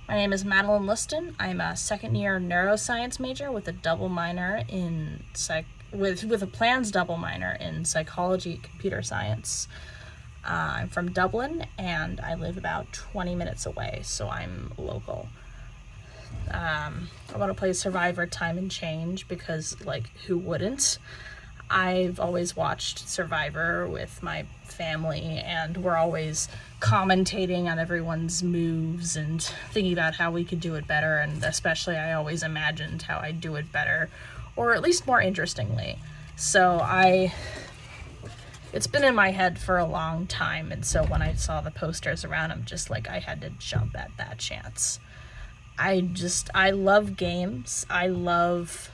My name is Madeline Liston. I'm a second-year neuroscience major with a double minor in with a plans double minor in psychology and computer science. I'm from Dublin, and I live about 20 minutes away, so I'm local. I want to play Survivor Time and Change because, like, who wouldn't? I've always watched Survivor with my family, and we're always commentating on everyone's moves and thinking about how we could do it better, and especially I always imagined how I'd do it better, or at least more interestingly. So it's been in my head for a long time, and so when I saw the posters around, I'm just like, I had to jump at that chance. I love games. I love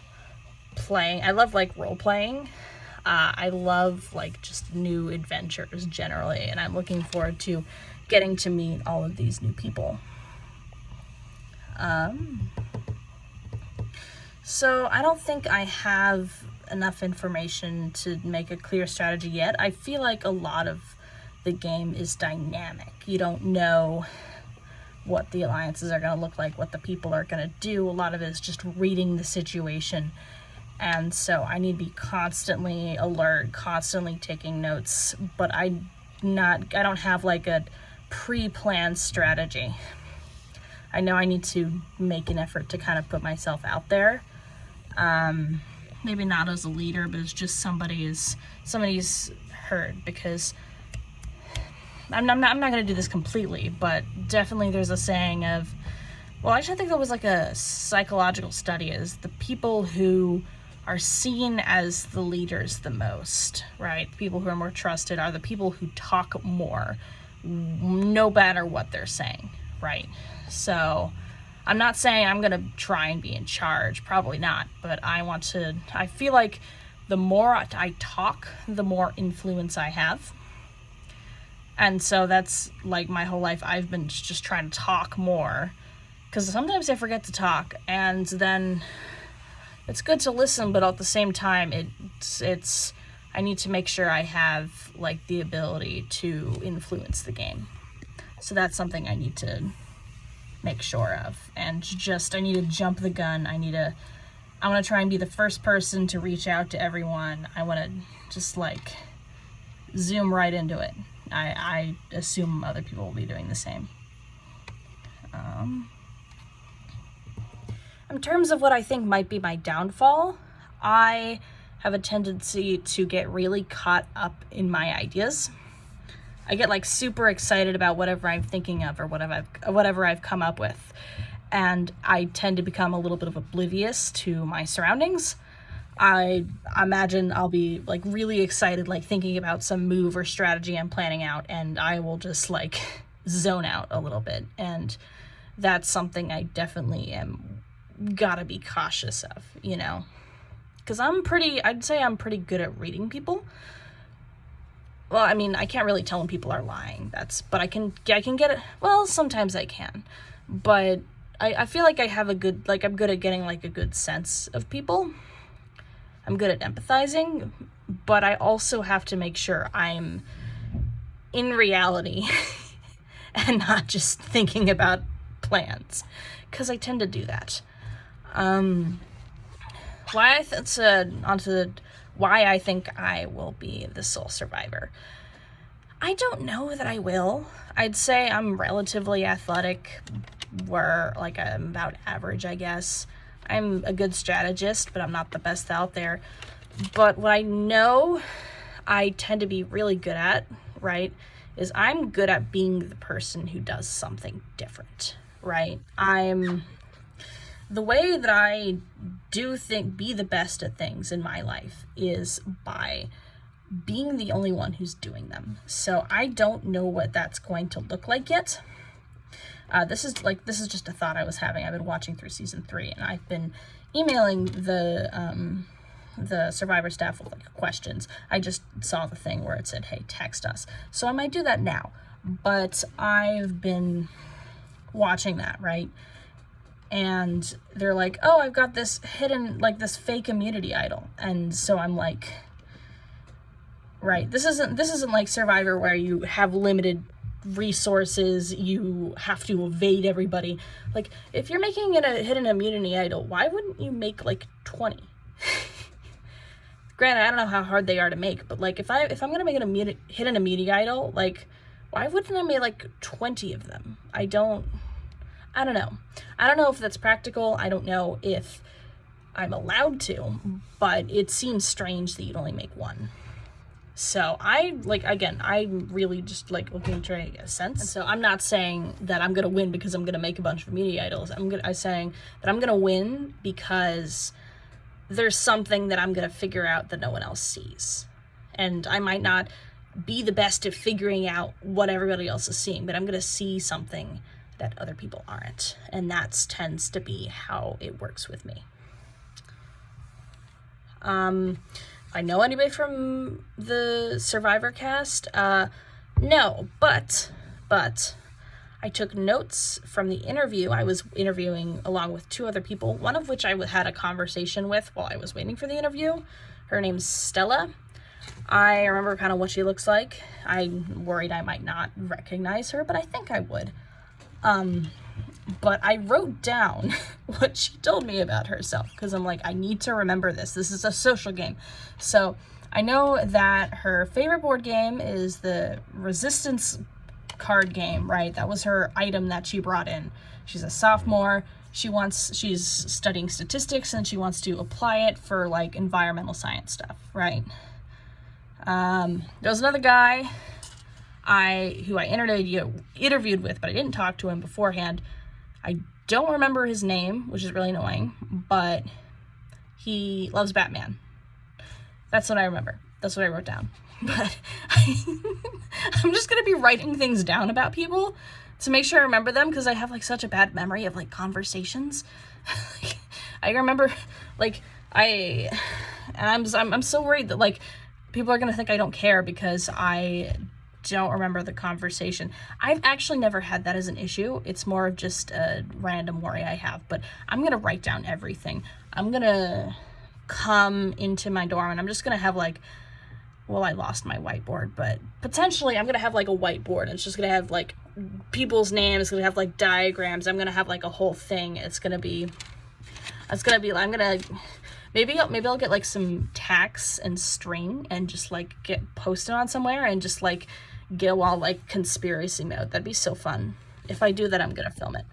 playing. I love, like, role-playing. I love, like, just new adventures generally, and I'm looking forward to getting to meet all of these new people. So I don't think I have enough information to make a clear strategy yet. I feel like a lot of the game is dynamic. You don't know what the alliances are going to look like, what the people are going to do. A lot of it is just reading the situation. And so I need to be constantly alert, constantly taking notes, but I don't have like a pre-planned strategy. I know I need to make an effort to kind of put myself out there. Maybe not as a leader, but as just somebody's heard, because I'm not going to do this completely, but definitely there's a saying of, well, actually I think there was like a psychological study, is the people who are seen as the leaders the most, right? The people who are more trusted are the people who talk more, no matter what they're saying, right? So I'm not saying I'm going to try and be in charge, probably not, but I feel like the more I talk, the more influence I have. And so that's like my whole life. I've been just trying to talk more, because sometimes I forget to talk, and then it's good to listen, but at the same time, I need to make sure I have, like, the ability to influence the game. So that's something I need to make sure of. And I need to jump the gun. I want to try and be the first person to reach out to everyone. I want to just, like, zoom right into it. I assume other people will be doing the same. In terms of what I think might be my downfall, I have a tendency to get really caught up in my ideas. I get, like, super excited about whatever I'm thinking of or whatever I've come up with, and I tend to become a little bit of oblivious to my surroundings. I imagine I'll be, like, really excited, like, thinking about some move or strategy I'm planning out, and I will just, like, zone out a little bit, and that's something I definitely gotta be cautious of, you know, because I'd say I'm pretty good at reading people. Well, I mean, I can't really tell when people are lying, but I can get it. Well, sometimes I can, but I feel like I'm good at getting, like, a good sense of people. I'm good at empathizing, but I also have to make sure I'm in reality and not just thinking about plans, because I tend to do that. Why I think I will be the sole survivor. I don't know that I will. I'd say I'm relatively athletic, I'm about average, I guess. I'm a good strategist, but I'm not the best out there. But what I know I tend to be really good at, right, is I'm good at being the person who does something different, right? The way that I be the best at things in my life is by being the only one who's doing them. So I don't know what that's going to look like yet. This is just a thought I was having. I've been watching through season 3, and I've been emailing the Survivor staff with, like, questions. I just saw the thing where it said, hey, text us. So I might do that now, but I've been watching that, right? And they're like, oh, I've got this hidden, like, this fake immunity idol. And so I'm like, right, this isn't like Survivor where you have limited resources, you have to evade everybody. Like, if you're making it a hidden immunity idol, why wouldn't you make like 20? Granted, I don't know how hard they are to make, but like, if I'm gonna make an hidden immunity idol, like, why wouldn't I make like 20 of them? I don't know. I don't know if that's practical. I don't know if I'm allowed to, but it seems strange that you'd only make one. So I'm really just like looking to try to get a sense. And so I'm not saying that I'm gonna win because I'm gonna make a bunch of immunity idols. I'm saying that I'm gonna win because there's something that I'm gonna figure out that no one else sees. And I might not be the best at figuring out what everybody else is seeing, but I'm gonna see something that other people aren't. And that tends to be how it works with me. I know anybody from the Survivor cast? No, but I took notes from the interview. I was interviewing along with 2 other people, one of which I had a conversation with while I was waiting for the interview. Her name's Stella. I remember kind of what she looks like. I'm worried I might not recognize her, but I think I would. But I wrote down what she told me about herself, because I'm like, I need to remember this. This is a social game. So I know that her favorite board game is the Resistance card game, right? That was her item that she brought in. She's a sophomore. She's studying statistics, and she wants to apply it for like environmental science stuff, right? There was another guy who I interviewed with, but I didn't talk to him beforehand. I don't remember his name, which is really annoying, but he loves Batman. That's what I remember. That's what I wrote down. But I'm just going to be writing things down about people to make sure I remember them, because I have like such a bad memory of like conversations. I remember like I'm so worried that like people are going to think I don't care because I don't remember the conversation. I've actually never had that as an issue. It's more of just a random worry I have, but I'm gonna write down everything. I'm gonna come into my dorm and I'm just gonna have like, well, I lost my whiteboard, but potentially I'm gonna have like a whiteboard. It's just gonna have like people's names. It's gonna have like diagrams. I'm gonna have like a whole thing. Maybe I'll get like some tacks and string and just like get posted on somewhere and just like go all like conspiracy mode. That'd be so fun. If I do that, I'm gonna film it.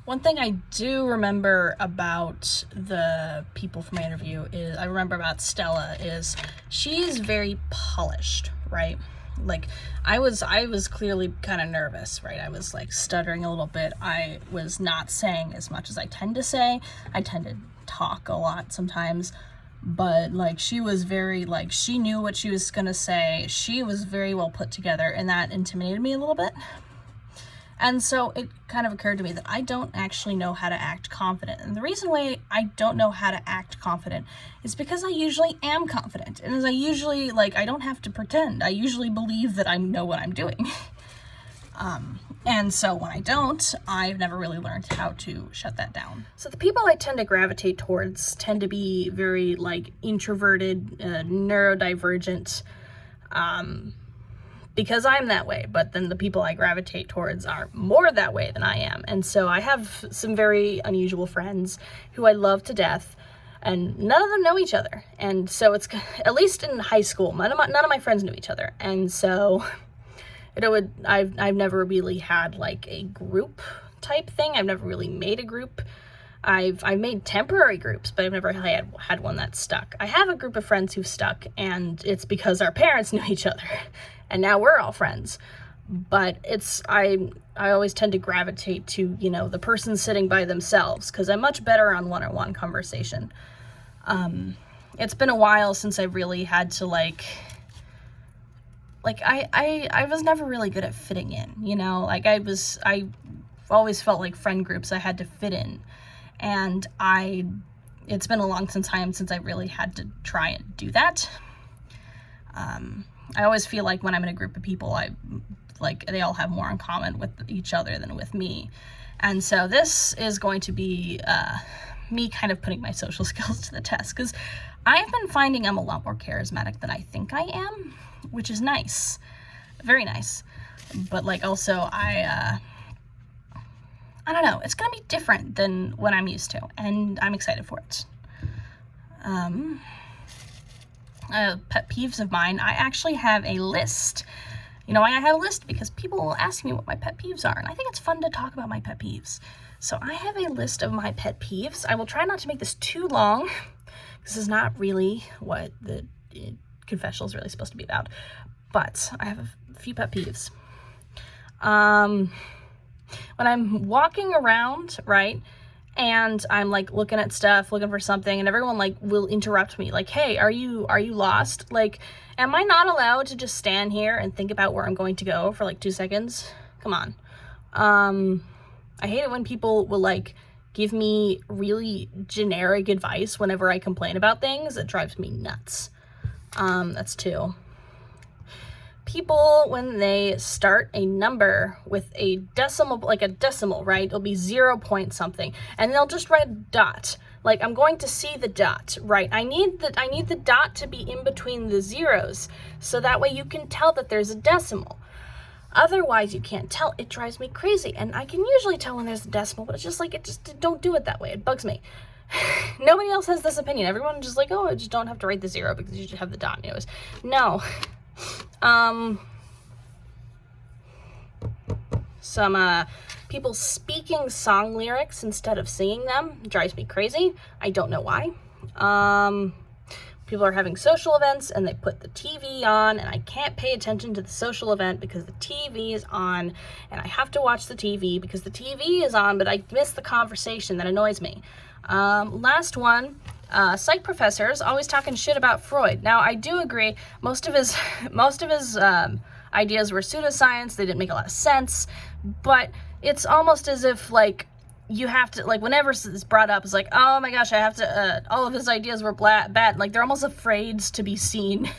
One thing I do remember about the people from my interview is, I remember about Stella, is she's very polished, right? Like, I was clearly kind of nervous, right? I was like stuttering a little bit. I was not saying as much as I tend to say. I tend to talk a lot sometimes, but like, she was very, like, she knew what she was gonna say. She was very well put together, and that intimidated me a little bit. And so it kind of occurred to me that I don't actually know how to act confident. And the reason why I don't know how to act confident is because I usually am confident. And as I usually, like, I don't have to pretend. I usually believe that I know what I'm doing. And so when I don't, I've never really learned how to shut that down. So the people I tend to gravitate towards tend to be very, like, introverted, neurodivergent, because I'm that way, but then the people I gravitate towards are more that way than I am. And so I have some very unusual friends who I love to death, and none of them know each other. And so it's, at least in high school, none of my friends knew each other. And so I've never really had like a group type thing. I've never really made a group. I've made temporary groups, but I've never had one that stuck. I have a group of friends who've stuck, and it's because our parents knew each other, and now we're all friends. But I always tend to gravitate to, you know, the person sitting by themselves, because I'm much better on one-on-one conversation. It's been a while since I really had to I was never really good at fitting in, you know? Like, I always felt like friend groups I had to fit in. And it's been a long time since I really had to try and do that. I always feel like when I'm in a group of people, they all have more in common with each other than with me. And so this is going to be me kind of putting my social skills to the test, because I've been finding I'm a lot more charismatic than I think I am, which is nice. very nice. But like also I don't know, it's gonna be different than what I'm used to, and I'm excited for it. Pet peeves of mine, I actually have a list. You know, I have a list because people will ask me what my pet peeves are, and I think it's fun to talk about my pet peeves. So I have a list of my pet peeves. I will try not to make this too long. This is not really what the confessional is really supposed to be about, but I have a few pet peeves. When I'm walking around, right, and I'm like looking at stuff, looking for something, and everyone like will interrupt me, like, hey, are you lost? Like, am I not allowed to just stand here and think about where I'm going to go for like 2 seconds? Come on. I hate it when people will like give me really generic advice whenever I complain about things. It drives me nuts. That's 2. People, when they start a number with a decimal, like a decimal, right? It'll be 0 point something, and they'll just write a dot. Like, I'm going to see the dot, right? I need the dot to be in between the zeros, so that way you can tell that there's a decimal. Otherwise, you can't tell. It drives me crazy, and I can usually tell when there's a decimal, but it's just like, don't do it that way. It bugs me. Nobody else has this opinion. Everyone's just like, oh, I just don't have to write the 0 because you just have the dot. And it was, no. Some people speaking song lyrics instead of singing them drives me crazy. I don't know why. People are having social events and they put the TV on, and I can't pay attention to the social event because the TV is on, and I have to watch the TV because the TV is on, but I miss the conversation. That annoys me. Last one. Psych professors always talking shit about Freud. Now, I do agree, most of his ideas were pseudoscience. They didn't make a lot of sense, but it's almost as if, like, you have to, like, whenever it's brought up, it's like, oh my gosh, I have to, all of his ideas were bad. Like, they're almost afraid to be seen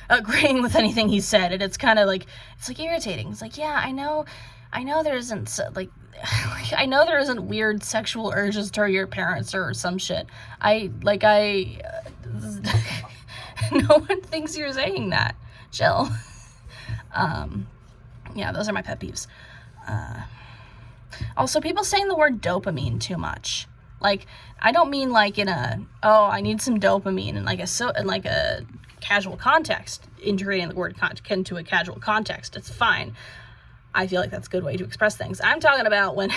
agreeing with anything he said, and it's kind of like, it's like irritating. It's like, yeah, I know there isn't, like, I know there isn't weird sexual urges toward your parents or some shit. No one thinks you're saying that. Chill. Yeah, those are my pet peeves. Also, people saying the word dopamine too much. Like, I don't mean like in a, oh, I need some dopamine in like a casual context, integrating the word into a casual context. It's fine. I feel like that's a good way to express things. I'm talking about when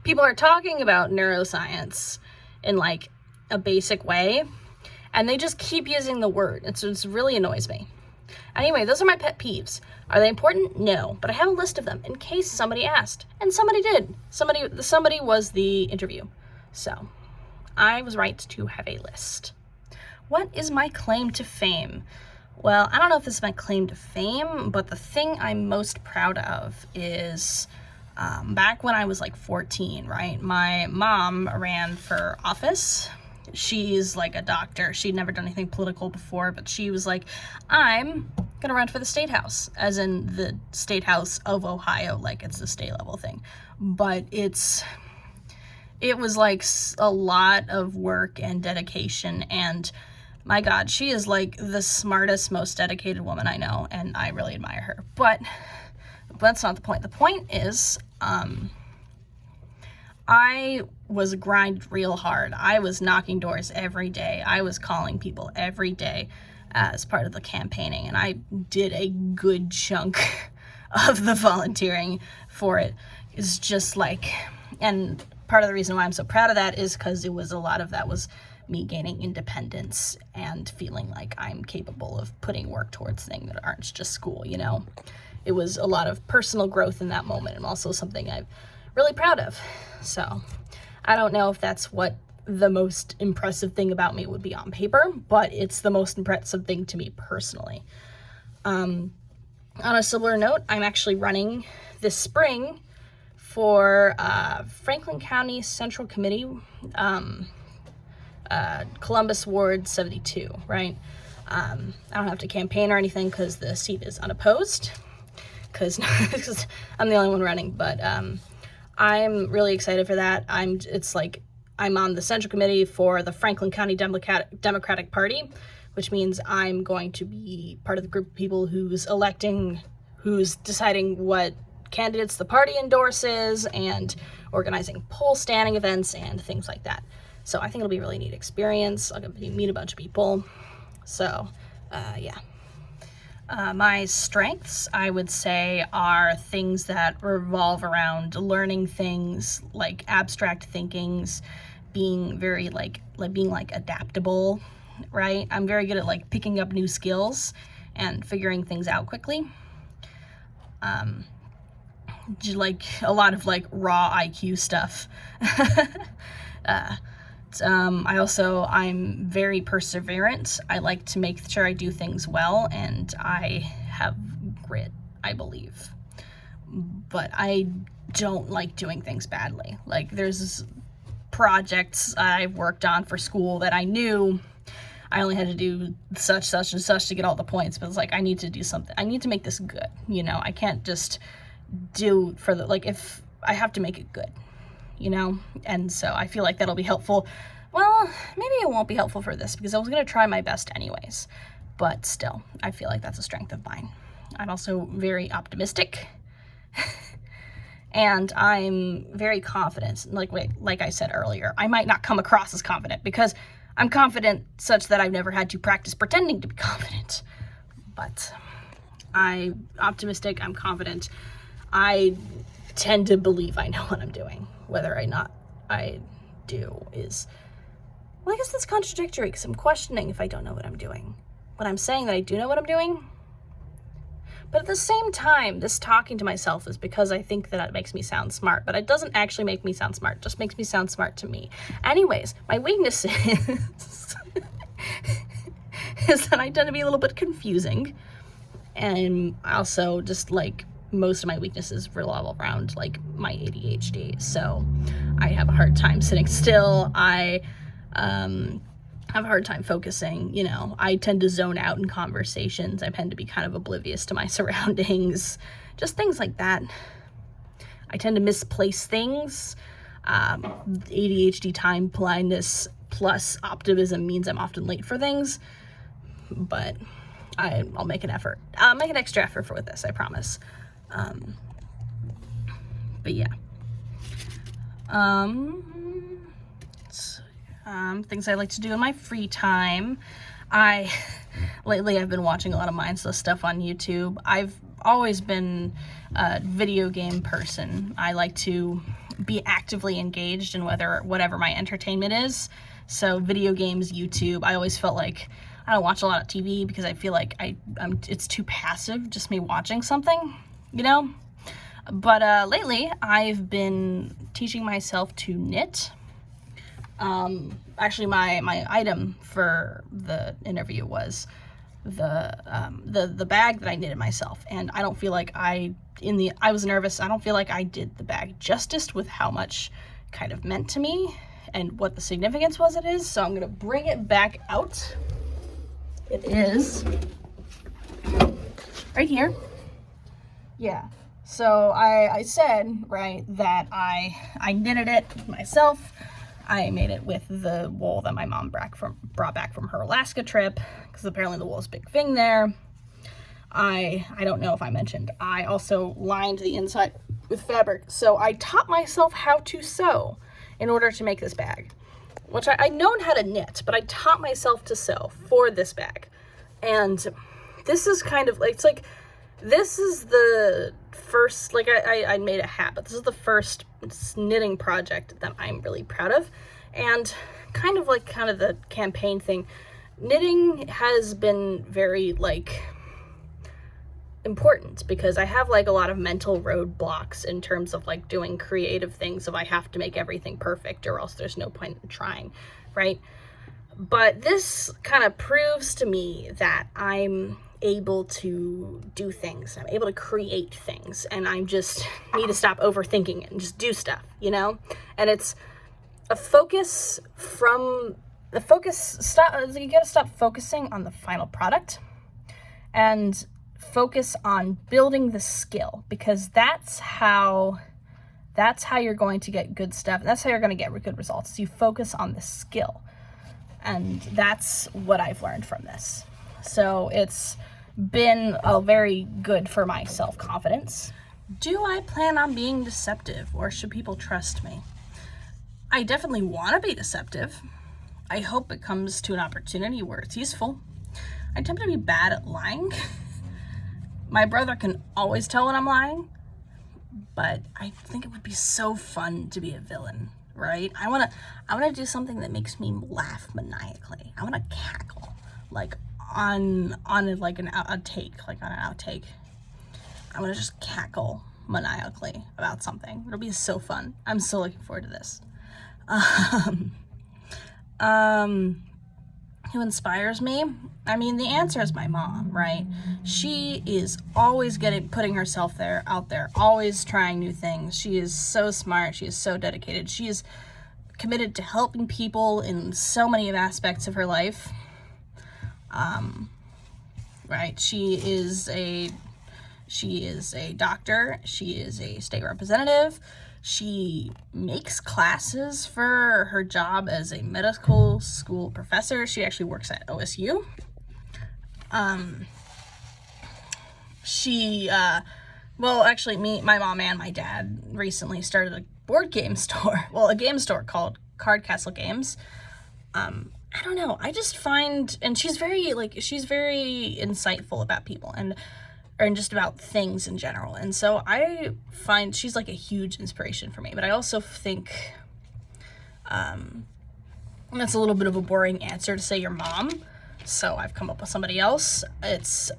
people are talking about neuroscience in like a basic way, and they just keep using the word. It really annoys me. Anyway, those are my pet peeves. Are they important? No, but I have a list of them in case somebody asked, and somebody did. Somebody was the interview. So I was right to have a list. What is my claim to fame? Well, I don't know if this is my claim to fame, but the thing I'm most proud of is back when I was like 14, right? My mom ran for office. She's like a doctor. She'd never done anything political before, but she was like, I'm gonna run for the state house, as in the state house of Ohio, like it's the state level thing. But it was like a lot of work and dedication, and my God, she is like the smartest, most dedicated woman I know, and I really admire her. But that's not the point. The point is, I was grinded real hard. I was knocking doors every day. I was calling people every day as part of the campaigning, and I did a good chunk of the volunteering for it. It's just like, and part of the reason why I'm so proud of that is because a lot of that was me gaining independence and feeling like I'm capable of putting work towards things that aren't just school, you know? It was a lot of personal growth in that moment, and also something I'm really proud of. So I don't know if that's what the most impressive thing about me would be on paper, but it's the most impressive thing to me personally. On a similar note, I'm actually running this spring for Franklin County Central Committee, Columbus Ward 72, right? I don't have to campaign or anything because the seat is unopposed, because I'm the only one running, but I'm really excited for that. I'm on the Central Committee for the Franklin County Democratic Party, which means I'm going to be part of the group of people who's electing who's deciding what candidates the party endorses and organizing poll standing events and things like that. So I think it'll be a really neat experience. I'll get to meet a bunch of people. So, yeah. My strengths, I would say, are things that revolve around learning things, like abstract thinkings, being very being adaptable, right? I'm very good at like picking up new skills and figuring things out quickly. Like a lot of like raw IQ stuff. I'm very perseverant. I like to make sure I do things well, and I have grit, I believe. But I don't like doing things badly. Like, there's projects I've worked on for school that I knew I only had to do such and such to get all the points, but it's like, I need to do something. I need to make this good, you know? I can't just do for the, like, if I have to make it good, you know? And so I feel like that'll be helpful. Well, maybe it won't be helpful for this because I was going to try my best anyways, but still, I feel like that's a strength of mine. I'm also very optimistic and I'm very confident. Like I said earlier, I might not come across as confident because I'm confident such that I've never had to practice pretending to be confident, but I'm optimistic, I'm confident. I tend to believe I know what I'm doing. Whether or not I do is, well, I guess that's contradictory because I'm questioning if I don't know what I'm doing. When I'm saying that I do know what I'm doing. But at the same time, this talking to myself is because I think that it makes me sound smart, but it doesn't actually make me sound smart. It just makes me sound smart to me. Anyways, my weakness is that I tend to be a little bit confusing. And also just like most of my weaknesses revolve around like my ADHD. So I have a hard time sitting still. I have a hard time focusing, you know. I tend to zone out in conversations. I tend to be kind of oblivious to my surroundings, just things like that. I tend to misplace things. ADHD, time blindness plus optimism means I'm often late for things, but I'll make an effort. I'll make an extra effort with this, I promise. But yeah. Things I like to do in my free time. Lately I've been watching a lot of mindless stuff on YouTube. I've always been a video game person. I like to be actively engaged in whatever my entertainment is. So video games, YouTube. I always felt like I don't watch a lot of TV because I feel like it's too passive, just me watching something, you know? But lately I've been teaching myself to knit. Actually my item for the interview was the bag that I knitted myself, and I don't feel like I was nervous. I don't feel like I did the bag justice with how much kind of meant to me and what the significance was it is. So I'm gonna bring it back out. It is right here. Yeah. So I said, right, that I knitted it myself. I made it with the wool that my mom brought back from her Alaska trip, because apparently the wool is a big thing there. I don't know if I mentioned, I also lined the inside with fabric. So I taught myself how to sew in order to make this bag, which I'd known how to knit, but I taught myself to sew for this bag. And this is kind of, it's like, this is the first, like I made a hat, but this is the first knitting project that I'm really proud of. And kind of the campaign thing, knitting has been very important because I have a lot of mental roadblocks in terms of doing creative things if I have to make everything perfect or else there's no point in trying, right? But this kind of proves to me that I'm able to do things. I'm able to create things, and I just need to stop overthinking it and just do stuff, you know? And it's a focus from the focus. You gotta stop focusing on the final product and focus on building the skill, because that's how you're going to get good stuff. That's how you're going to get good results. You focus on the skill, and that's what I've learned from this. So it's been very good for my self-confidence. Do I plan on being deceptive, or should people trust me? I definitely want to be deceptive. I hope it comes to an opportunity where it's useful. I tend to be bad at lying. My brother can always tell when I'm lying, but I think it would be so fun to be a villain, right? I want to do something that makes me laugh maniacally. I want to cackle, like on like an outtake, like on an outtake. I want to just cackle maniacally about something. It'll be so fun. I'm so looking forward to this. Who inspires me? I mean, the answer is my mom, right? She is always putting herself out there, always trying new things. She is so smart. She is so dedicated. She is committed to helping people in so many aspects of her life. Right? She is a doctor. She is a state representative. She makes classes for her job as a medical school professor. She actually works at OSU. My mom and my dad recently started a board game store. Well, a game store called Card Castle Games. I don't know. I just find, and she's very insightful about people and just about things in general. And so I find she's like a huge inspiration for me. But I also think that's a little bit of a boring answer to say your mom. So I've come up with somebody else. It's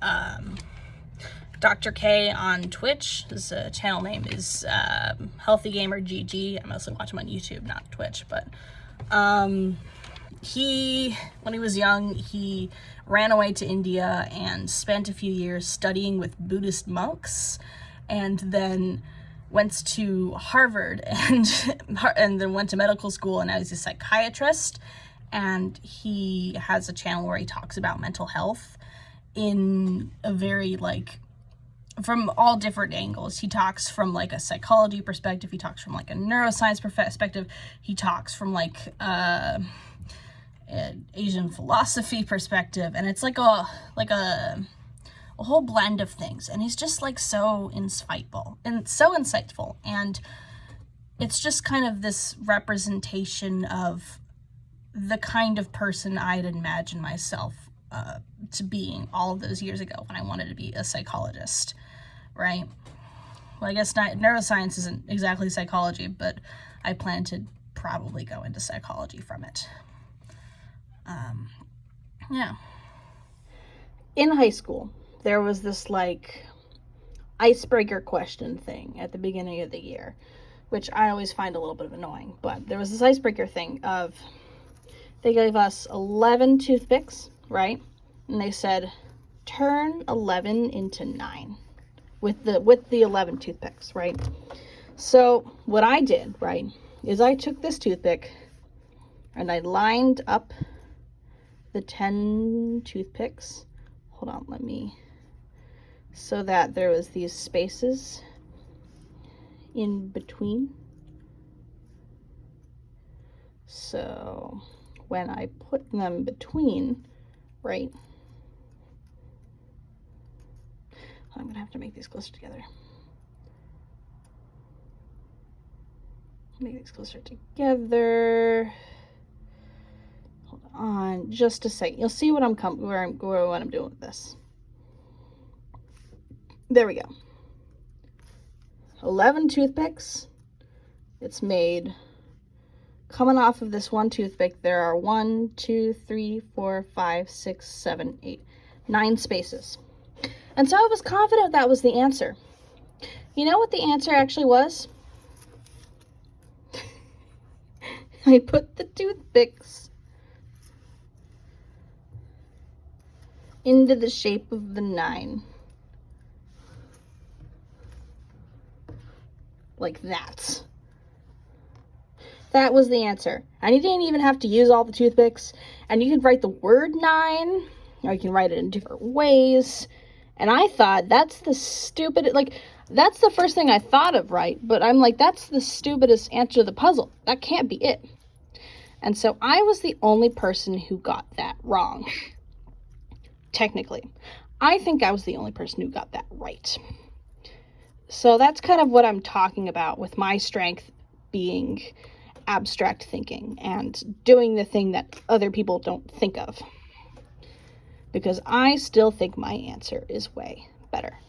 Dr. K on Twitch. His channel name is Healthy Gamer GG. I mostly watch him on YouTube, not Twitch. But when he was young, he ran away to India and spent a few years studying with Buddhist monks, and then went to Harvard and then went to medical school, and now he's a psychiatrist. And he has a channel where he talks about mental health in a very from all different angles. He talks from like a psychology perspective, he talks from like a neuroscience perspective, he talks from an Asian philosophy perspective, and it's like a whole blend of things. And he's just so insightful, and it's just kind of this representation of the kind of person I'd imagine myself to being all of those years ago when I wanted to be a psychologist, right? Well, I guess neuroscience isn't exactly psychology, but I plan to probably go into psychology from it. Yeah. In high school, there was this icebreaker question thing at the beginning of the year, which I always find a little bit of annoying. But there was this icebreaker thing of, they gave us 11 toothpicks, right? And they said, turn 11 into 9 with the 11 toothpicks, right? So what I did, right, is I took this toothpick and I lined up the 10 toothpicks. Hold on, so that there was these spaces in between. So when I put them between, right, I'm gonna have to make these closer together. Make these closer together. Hold on just a second. You'll see what I'm doing with this. There we go. 11 toothpicks. It's made. Coming off of this one toothpick, there are 1, 2, 3, 4, 5, 6, 7, 8, 9 spaces. And so I was confident that was the answer. You know what the answer actually was? I put the toothpicks into the shape of the 9. Like that. That was the answer. And you didn't even have to use all the toothpicks. And you could write the word 9, or you can write it in different ways. And I thought, that's the that's the first thing I thought of, right? But I'm like, that's the stupidest answer to the puzzle. That can't be it. And so I was the only person who got that wrong. Technically. I think I was the only person who got that right. So that's kind of what I'm talking about with my strength being abstract thinking and doing the thing that other people don't think of. Because I still think my answer is way better.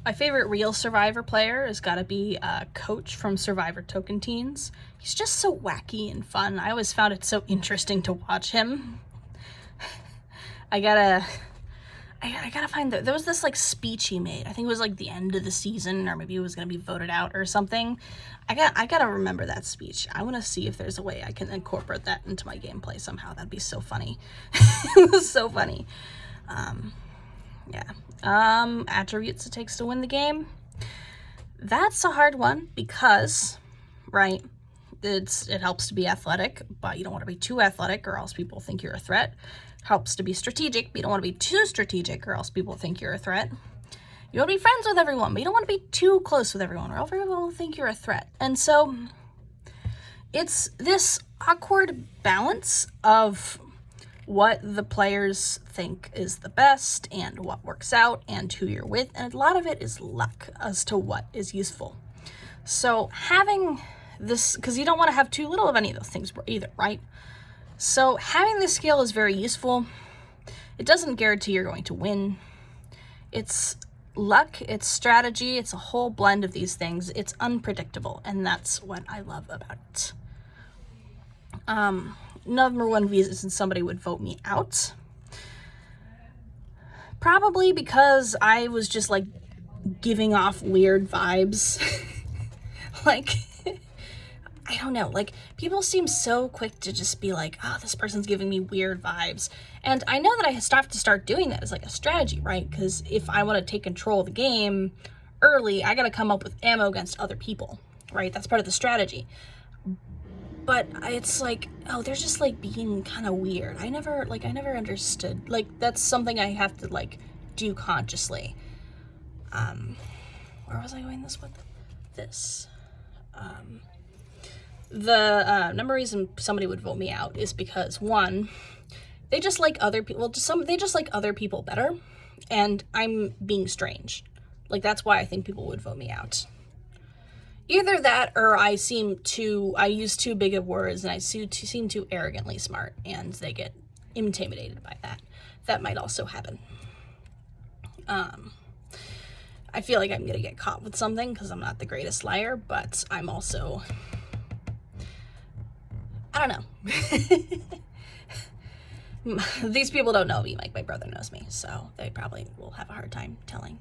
My favorite real Survivor player has got to be Coach from Survivor Token Teens. He's just so wacky and fun. I always found it so interesting to watch him. I gotta find there was this like speech he made. I think it was like the end of the season, or maybe it was gonna be voted out or something. I gotta remember that speech. I want to see if there's a way I can incorporate that into my gameplay somehow. That'd be so funny. It was so funny. Yeah. Attributes it takes to win the game. That's a hard one because, right, it helps to be athletic, but you don't want to be too athletic or else people think you're a threat. Helps to be strategic, but you don't want to be too strategic or else people think you're a threat. You want to be friends with everyone, but you don't want to be too close with everyone or else everyone will think you're a threat. And so it's this awkward balance of what the players think is the best and what works out and who you're with, and a lot of it is luck as to what is useful. So having this, because you don't want to have too little of any of those things either, right? So having this skill is very useful. It doesn't guarantee you're going to win. It's luck, it's strategy, it's a whole blend of these things. It's unpredictable, and that's what I love about it. Number one reason somebody would vote me out. Probably because I was just like giving off weird vibes. Like, I don't know, like people seem so quick to just be like, oh, this person's giving me weird vibes. And I know that I have to start doing that as like a strategy, right? Because if I want to take control of the game early, I got to come up with ammo against other people, right? That's part of the strategy. But it's like, oh, they're just like being kind of weird. I never understood. Like, that's something I have to like do consciously. Where was I going with this? The number reason somebody would vote me out is because, one, they just like other people. They just like other people better, and I'm being strange. Like, that's why I think people would vote me out. Either that, or I use too big of words, and I seem too arrogantly smart, and they get intimidated by that. That might also happen. I feel like I'm gonna get caught with something because I'm not the greatest liar, but I'm also, I don't know. These people don't know me like my brother knows me, so they probably will have a hard time telling.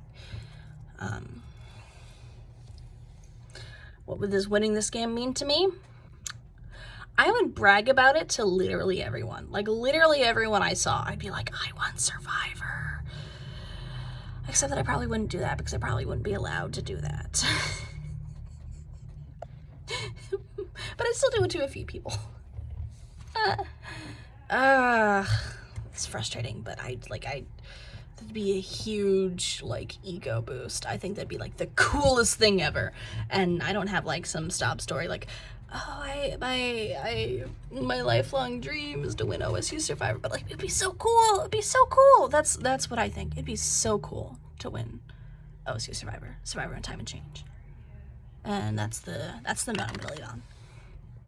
What would winning this game mean to me? I would brag about it to literally everyone. Like, literally everyone I saw, I'd be like, I won Survivor. Except that I probably wouldn't do that because I probably wouldn't be allowed to do that. But I still do it to a few people. It's frustrating, but that'd be a huge like ego boost. I think that'd be like the coolest thing ever. And I don't have like some sob story like, oh, my lifelong dream is to win OSU Survivor, but like it'd be so cool. It'd be so cool. That's what I think. It'd be so cool to win OSU Survivor in Time and Change. And that's the note I'm gonna leave on.